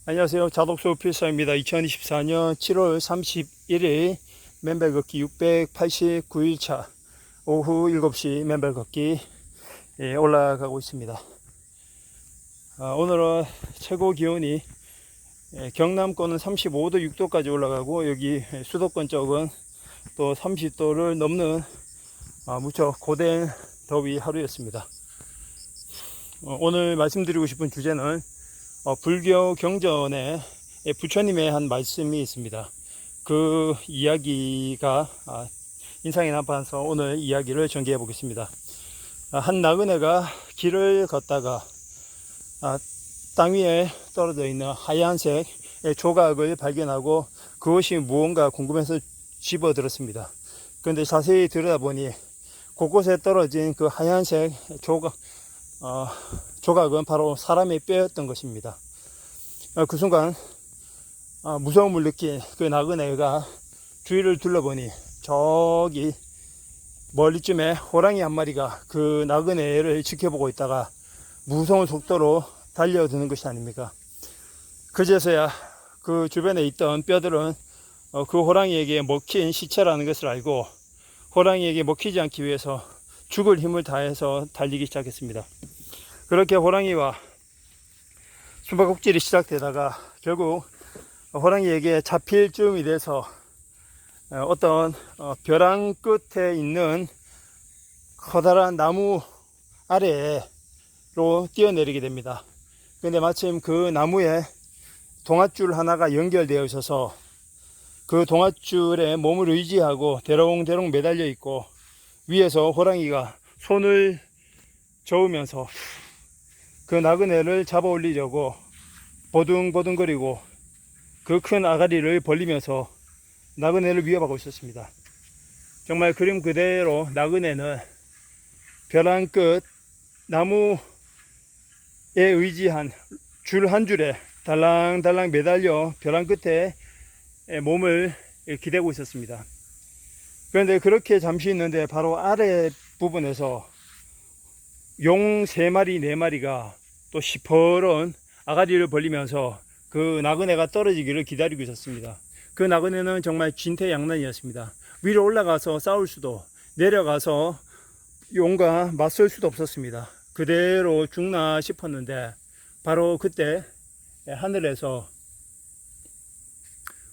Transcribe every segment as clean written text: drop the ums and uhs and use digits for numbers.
안녕하세요. 자독수 필사입니다. 2024년 7월 31일 맨발 걷기 689일차 오후 7시 맨발 걷기 올라가고 있습니다. 오늘은 최고 기온이 경남권은 35도, 6도까지 올라가고 여기 수도권 쪽은 또 30도를 넘는 무척 고된 더위 하루였습니다. 오늘 말씀드리고 싶은 주제는 불교 경전에 부처님의 한 말씀이 있습니다. 그 이야기가 인상이 남아서 오늘 이야기를 전개해 보겠습니다. 한 나그네가 길을 걷다가 땅 위에 떨어져 있는 하얀색 조각을 발견하고 그것이 무언가 궁금해서 집어들었습니다. 그런데 자세히 들여다보니 곳곳에 떨어진 그 하얀색 조각은 바로 사람의 뼈였던 것입니다. 그 순간 무서움을 느낀 그 나그네가 주위를 둘러보니 저기 멀리쯤에 호랑이 한 마리가 그 나그네를 지켜보고 있다가 무서운 속도로 달려드는 것이 아닙니까? 그제서야 그 주변에 있던 뼈들은 그 호랑이에게 먹힌 시체라는 것을 알고 호랑이에게 먹히지 않기 위해서 죽을 힘을 다해서 달리기 시작했습니다. 그렇게 호랑이와 숨바꼭질이 시작되다가 결국 호랑이에게 잡힐 쯤이 돼서 어떤 벼랑 끝에 있는 커다란 나무 아래로 뛰어내리게 됩니다. 그런데 마침 그 나무에 동아줄 하나가 연결되어 있어서 그 동아줄에 몸을 의지하고 대롱대롱 매달려 있고 위에서 호랑이가 손을 저으면서 그 나그네를 잡아 올리려고 보둥보둥거리고 그 큰 아가리를 벌리면서 나그네를 위협하고 있었습니다. 정말 그림 그대로 나그네는 벼랑 끝 나무에 의지한 줄 한 줄에 달랑달랑 매달려 벼랑 끝에 몸을 기대고 있었습니다. 그런데 그렇게 잠시 있는데 바로 아래 부분에서 용 3마리, 4마리가 또 시퍼런 아가리를 벌리면서 그 나그네가 떨어지기를 기다리고 있었습니다. 그 나그네는 정말 진퇴양난이었습니다. 위로 올라가서 싸울 수도 내려가서 용과 맞설 수도 없었습니다. 그대로 죽나 싶었는데 바로 그때 하늘에서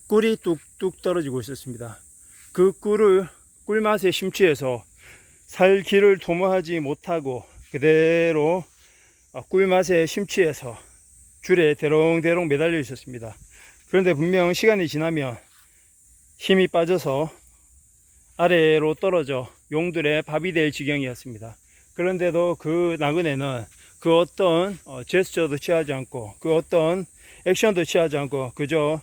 꿀이 뚝뚝 떨어지고 있었습니다. 그 꿀맛에 심취해서 살 길을 도모하지 못하고 그대로 꿀맛에 심취해서 줄에 대롱대롱 매달려 있었습니다. 그런데 분명 시간이 지나면 힘이 빠져서 아래로 떨어져 용들의 밥이 될 지경이었습니다. 그런데도 그 나그네는 그 어떤 제스처도 취하지 않고 그 어떤 액션도 취하지 않고 그저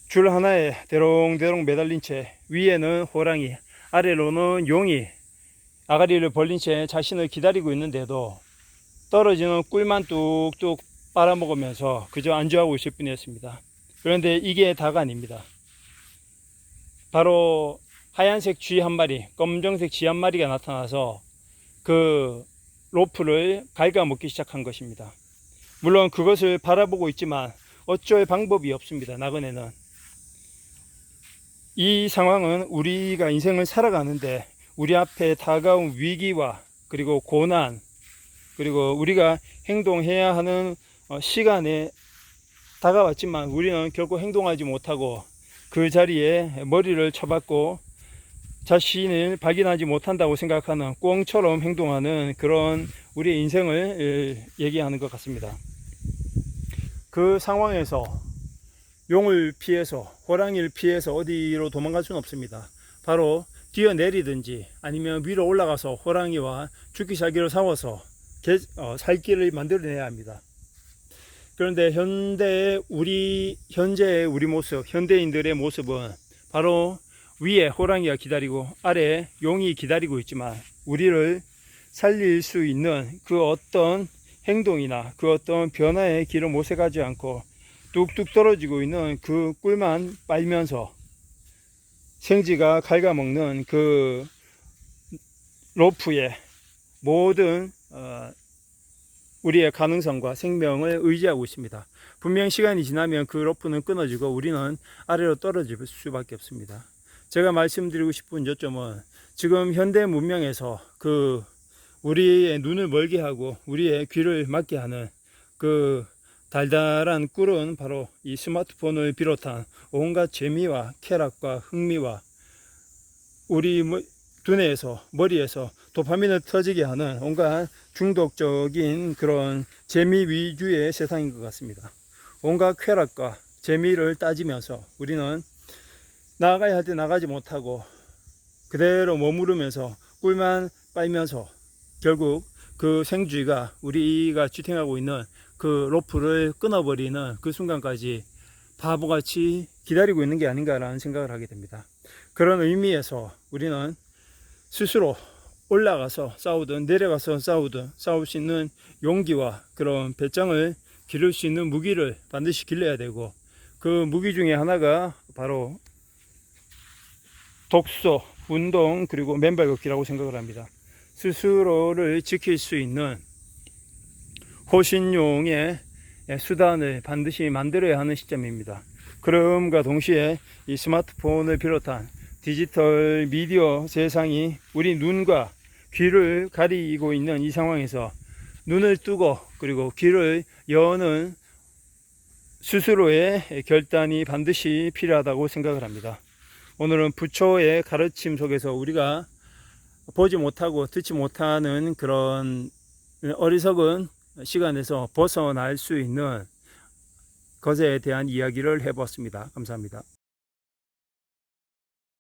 줄 하나에 대롱대롱 매달린 채 위에는 호랑이, 아래로는 용이 아가리를 벌린 채 자신을 기다리고 있는데도 떨어지는 꿀만 뚝뚝 빨아먹으면서 그저 안주하고 있을 뿐이었습니다. 그런데 이게 다가 아닙니다. 바로 하얀색 쥐 한 마리, 검정색 쥐 한 마리가 나타나서 그 로프를 갉아먹기 시작한 것입니다. 물론 그것을 바라보고 있지만 어쩔 방법이 없습니다. 나그네는. 이 상황은 우리가 인생을 살아가는데 우리 앞에 다가온 위기와 그리고 고난 그리고 우리가 행동해야 하는 시간에 다가왔지만 우리는 결코 행동하지 못하고 그 자리에 머리를 쳐박고 자신을 발견하지 못한다고 생각하는 꽁처럼 행동하는 그런 우리의 인생을 얘기하는 것 같습니다. 그 상황에서 용을 피해서 호랑이를 피해서 어디로 도망갈 수는 없습니다. 바로 뛰어내리든지 아니면 위로 올라가서 호랑이와 죽기 살기로 싸워서 살 길을 만들어내야 합니다. 그런데 현재의 우리 모습, 현대인들의 모습은 바로 위에 호랑이가 기다리고 아래에 용이 기다리고 있지만 우리를 살릴 수 있는 그 어떤 행동이나 그 어떤 변화의 길을 모색하지 않고 뚝뚝 떨어지고 있는 그 꿀만 빨면서 생쥐가 갉아먹는 그 로프의 모든 우리의 가능성과 생명을 의지하고 있습니다. 분명 시간이 지나면 그 로프는 끊어지고 우리는 아래로 떨어질 수밖에 없습니다. 제가 말씀드리고 싶은 요점은 지금 현대 문명에서 그 우리의 눈을 멀게 하고 우리의 귀를 막게 하는 그 달달한 꿀은 바로 이 스마트폰을 비롯한 온갖 재미와 쾌락과 흥미와 우리 두뇌에서 머리에서 도파민을 터지게 하는 온갖 중독적인 그런 재미 위주의 세상인 것 같습니다. 온갖 쾌락과 재미를 따지면서 우리는 나가야 할 때 나가지 못하고 그대로 머무르면서 꿀만 빨면서 결국 그 생쥐가 우리가 지탱하고 있는 그 로프를 끊어버리는 그 순간까지 바보같이 기다리고 있는 게 아닌가라는 생각을 하게 됩니다. 그런 의미에서 우리는 스스로 올라가서 싸우든 내려가서 싸우든 싸울 수 있는 용기와 그런 배짱을 기를 수 있는 무기를 반드시 길러야 되고, 그 무기 중에 하나가 바로 독서, 운동, 그리고 맨발 걷기라고 생각을 합니다. 스스로를 지킬 수 있는 호신용의 수단을 반드시 만들어야 하는 시점입니다. 그럼과 동시에 이 스마트폰을 비롯한 디지털 미디어 세상이 우리 눈과 귀를 가리고 있는 이 상황에서 눈을 뜨고 그리고 귀를 여는 스스로의 결단이 반드시 필요하다고 생각을 합니다. 오늘은 부처의 가르침 속에서 우리가 보지 못하고 듣지 못하는 그런 어리석은 시간에서 벗어날 수 있는 것에 대한 이야기를 해봤습니다. 감사합니다.